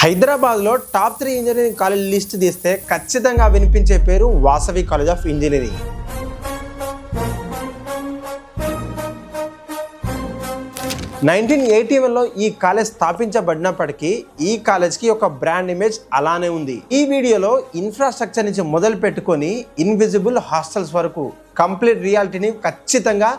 హైదరాబాద్లో top 3 engineering college list తీస్తే ఖచ్చితంగా వినిపించే పేరు వాసవి కాలేజ్ ఆఫ్ ఇంజనీరింగ్. లో ఈ కాలేజ్ స్థాపించబడినప్పటికీ ఈ కాలేజ్కి ఒక బ్రాండ్ ఇమేజ్ అలానే ఉంది. ఈ వీడియోలో ఇన్ఫ్రాస్ట్రక్చర్ నుంచి మొదలు పెట్టుకొని ఇన్విజిబుల్ హాస్టల్స్ వరకు కంప్లీట్ రియాలిటీని ఖచ్చితంగా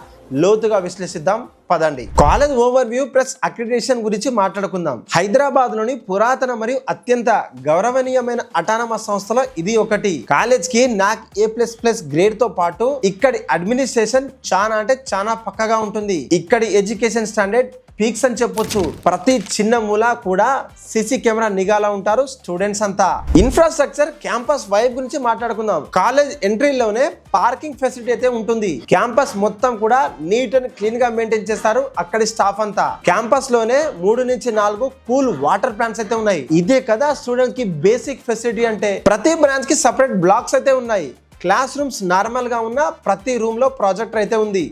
లోతుగా విశ్లేషిద్దాం. పదండి. College over view plus accreditation గురించి మాట్లాడుకుందాం. హైదరాబాద్ లోని పురాతన మరియు అత్యంత గౌరవనీయమైన అటానమస్ సంస్థలో ఇది ఒకటి. కాలేజ్ కి నాక్ A++ గ్రేడ్ తో పాటు ఇక్కడి అడ్మినిస్ట్రేషన్ చాలా పక్కగా ఉంటుంది. ఇక్కడి ఎడ్యుకేషన్ స్టాండర్డ్ పీక్స్ అని చెప్పొచ్చు. ప్రతి చిన్న మూల కూడా సిసి కెమెరా నిఘాలో ఉంటారు స్టూడెంట్స్ అంతా. ఇన్ఫ్రాస్ట్రక్చర్, క్యాంపస్ వైబ్ గురించి మాట్లాడుకుందాం. కాలేజ్ ఎంట్రీలోనే పార్కింగ్ ఫెసిలిటీ అయితే ఉంటుంది. క్యాంపస్ మొత్తం కూడా నీట్ అండ్ క్లీన్ గా మెయింటైన్ చేస్తారు అక్కడి స్టాఫ్ అంతా. క్యాంపస్ లోనే 3 నుంచి 4 కూల్ వాటర్ ప్లాంట్స్ అయితే ఉన్నాయి. ఇదే కదా స్టూడెంట్స్ కి బేసిక్ ఫెసిలిటీ అంటే. ప్రతి బ్రాంచ్ కి సపరేట్ బ్లాక్స్ అయితే ఉన్నాయి. క్లాస్ రూమ్స్ నార్మల్ గా ఉన్న ప్రతి రూమ్ లో ప్రాజెక్టర్ అయితే ఉంది.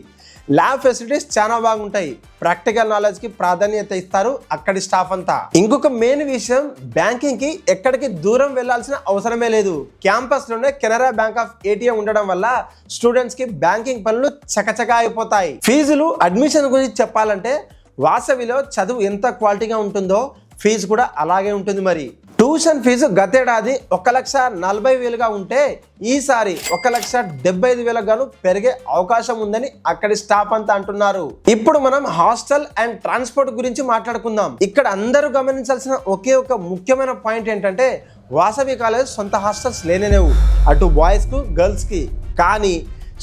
ల్యాబ్ ఫెసిలిటీస్ చాలా బాగుంటాయి. ప్రాక్టికల్ నాలెడ్జ్ కి ప్రాధాన్యత ఇస్తారు అక్కడి స్టాఫ్ అంతా. ఇంకొక మెయిన్ విషయం, బ్యాంకింగ్ కి ఎక్కడికి దూరం వెళ్లాల్సిన అవసరమే లేదు. క్యాంపస్ లోనే కెనరా బ్యాంక్ ఆఫ్ ATM ఉండడం వల్ల స్టూడెంట్స్ కి బ్యాంకింగ్ పనులు చకచకా అయిపోతాయి. ఫీజులు, అడ్మిషన్ గురించి చెప్పాలంటే వాసవిలో చదువు ఎంత క్వాలిటీగా ఉంటుందో ఫీజు కూడా అలాగే ఉంటుంది. మరి ట్యూషన్ ఫీజు గతేడాది 1,40,000గా ఉంటే ఈసారి 1,75,000 గాను పెరిగే అవకాశం ఉందని అక్కడి స్టాఫ్ అంతా అంటున్నారు. ఇప్పుడు మనం హాస్టల్ అండ్ ట్రాన్స్పోర్ట్ గురించి మాట్లాడుకుందాం. ఇక్కడ అందరూ గమనించాల్సిన ఒకే ఒక ముఖ్యమైన పాయింట్ ఏంటంటే వాసవి కాలేజ్ సొంత హాస్టల్స్ లేనేలేవు, అటు బాయ్స్ కు గర్ల్స్ కి. కానీ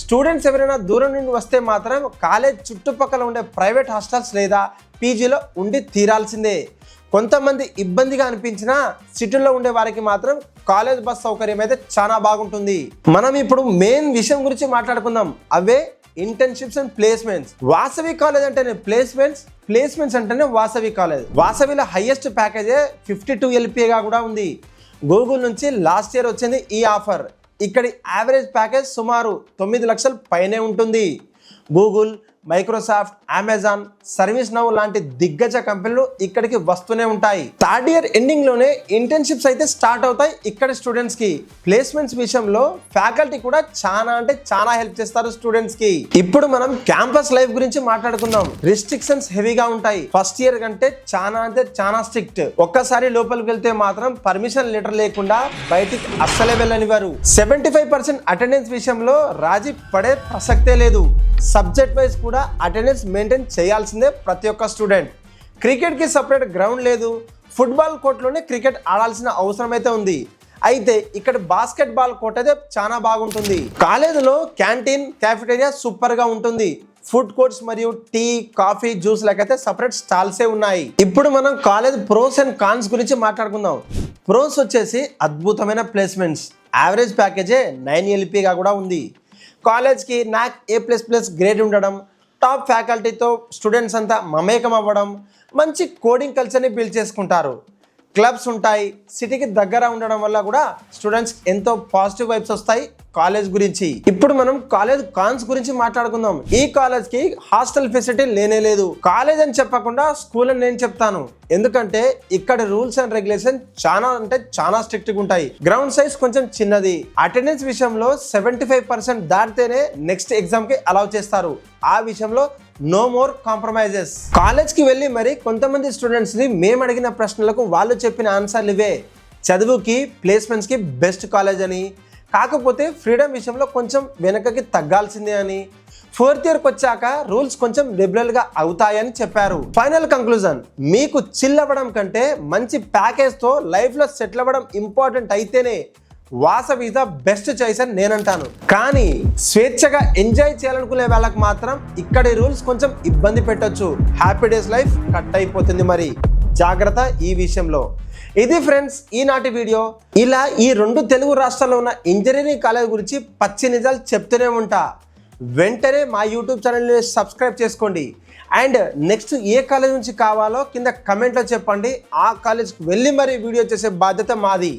స్టూడెంట్స్ ఎవరైనా దూరం నుండి వస్తే మాత్రం కాలేజ్ చుట్టుపక్కల ఉండే ప్రైవేట్ హాస్టల్స్ లేదా పీజీలో ఉండి తీరాల్సిందే. కొంతమంది ఇబ్బందిగా అనిపించినా సిటీలో ఉండే వారికి మాత్రం కాలేజ్ బస్ సౌకర్యం అయితే చాలా బాగుంటుంది. మనం ఇప్పుడు మెయిన్ విషయం గురించి మాట్లాడుకుందాం. అవే internships and placements. Vasavi college అంటేనే ప్లేస్మెంట్స్ అంటేనే వాసవి కాలేజ్. వాసవిలో హైయెస్ట్ ప్యాకేజే 52 LPA కూడా ఉంది. గూగుల్ నుంచి లాస్ట్ ఇయర్ వచ్చింది ఈ ఆఫర్. ఇక్కడి యావరేజ్ ప్యాకేజ్ సుమారు 9 లక్షల పైనే ఉంటుంది. Google, Microsoft, Amazon, service now లాంటి దిగ్గజ కంపెనీలు ఇక్కడికి వస్తూనే ఉంటాయి. థర్డ్ ఇయర్ ఎండింగ్ లోనే ఇంటర్న్షిప్స్ అయితే స్టార్ట్ అవుతాయి ఇక్కడ స్టూడెంట్స్ కి. ప్లేస్మెంట్స్ విషయంలో ఫ్యాకల్టీ కూడా చాలా హెల్ప్ చేస్తారు స్టూడెంట్స్ కి. ఇప్పుడు మనం క్యాంపస్ లైఫ్ గురించి మాట్లాడుకుందాం. రిస్ట్రిక్షన్స్ హెవీగా ఉంటాయి. ఫస్ట్ ఇయర్ కంటే చాలా స్ట్రిక్ట్. ఒక్కసారి లోపలికి వెళ్తే మాత్రం పర్మిషన్ లెటర్ లేకుండా బయటికి అస్సలే వెళ్ళనివారు. 75% అటెండెన్స్ విషయంలో రాజీ పడే ప్రసక్తే లేదు. సబ్జెక్ట్ వైజ్ కూడా అటెండెన్స్ మెయింటైన్ చేయాల్సిందే ప్రతి ఒక్క స్టూడెంట్. క్రికెట్కి సపరేట్ గ్రౌండ్ లేదు. ఫుట్బాల్ కోర్టులోనే క్రికెట్ ఆడాల్సిన అవసరం అయితే ఉంది. అయితే ఇక్కడ బాస్కెట్ బాల్ కోర్ట్ అయితే చాలా బాగుంటుంది. కాలేజీలో క్యాంటీన్, క్యాఫెటేరియా సూపర్గా ఉంటుంది. ఫుడ్ కోర్ట్స్ మరియు టీ, కాఫీ, జ్యూస్ లకైతే సపరేట్ స్టాల్సే ఉన్నాయి. ఇప్పుడు మనం కాలేజ్ ప్రోస్ అండ్ కాన్స్ గురించి మాట్లాడుకుందాం. ప్రోస్ వచ్చేసి అద్భుతమైన ప్లేస్మెంట్స్. యావరేజ్ ప్యాకేజే 9 LPగా కూడా ఉంది. కాలేజ్కి నాక్ A++ గ్రేడ్ ఉండడం, టాప్ ఫ్యాకల్టీతో స్టూడెంట్స్ అంతా మమేకం అవ్వడం, మంచి కోడింగ్ కల్చర్ని బిల్డ్ చేసుకుంటారు. క్లబ్స్ ఉంటాయి. సిటీకి దగ్గర ఉండడం వల్ల కూడా స్టూడెంట్స్ ఎంతో పాజిటివ్ వైబ్స్ వస్తాయి కాలేజ్ గురించి. ఇప్పుడు మనం కాలేజ్ కాన్స్ గురించి మాట్లాడుకుందాం. ఈ కాలేజ్ కి హాస్టల్ ఫెసిలిటీ లేనేలేదు. కాలేజ్ అని చెప్పకుండా స్కూల్ అని నేను చెప్తాను. ఎందుకంటే ఇక్కడ రూల్స్ అండ్ రెగ్యులేషన్ చాలా స్ట్రిక్ట్ గా ఉంటాయి. గ్రౌండ్ సైజ్ కొంచెం చిన్నది. అటెండెన్స్ విషయంలో 75% దాటితేనే నెక్స్ట్ ఎగ్జామ్ కి అలౌ చేస్తారు. ఆ విషయంలో నో మోర్ కాంప్రమైజెస్. కాలేజ్ కి వెళ్ళి మరి కొంతమంది స్టూడెంట్స్ ని మేము అడిగిన ప్రశ్నలకు వాళ్ళు చెప్పిన ఆన్సర్లు ఇవే. చదువుకి, ప్లేస్మెంట్స్ కి బెస్ట్ కాలేజ్ అని, కాకపోతే ఫ్రీడమ్ విషయంలో కొంచెం వెనకకి తగ్గాల్సిందే అని, 4th ఇయర్కి వచ్చాక రూల్స్ కొంచెం లిబరల్గా అవుతాయని చెప్పారు. ఫైనల్ కంక్లూజన్, మీకు చిల్ అవ్వడం కంటే మంచి ప్యాకేజ్తో లైఫ్లో సెటిల్ అవ్వడం ఇంపార్టెంట్ అయితేనే Vasavi is the best choice అని నేనంటాను. కానీ స్వేచ్ఛగా ఎంజాయ్ చేయాలనుకునే వాళ్ళకి మాత్రం ఇక్కడి రూల్స్ కొంచెం ఇబ్బంది పెట్టొచ్చు. హ్యాపీ డేస్ లైఫ్ కట్ అయిపోతుంది. మరి జాగ్రత్త ఈ విషయంలో. ఇది ఫ్రెండ్స్ ఈనాటి వీడియో. ఇలా ఈ 2 తెలుగు రాష్ట్రాల్లో ఉన్న ఇంజనీరింగ్ కాలేజ్ గురించి పచ్చి నిజాలు చెప్తూనే ఉంటా. వెంటనే మా యూట్యూబ్ ఛానల్ని సబ్స్క్రైబ్ చేసుకోండి. అండ్ నెక్స్ట్ ఏ కాలేజ్ నుంచి కావాలో కింద కమెంట్లో చెప్పండి. ఆ కాలేజ్కి వెళ్ళి మరి వీడియో చేసే బాధ్యత మాది.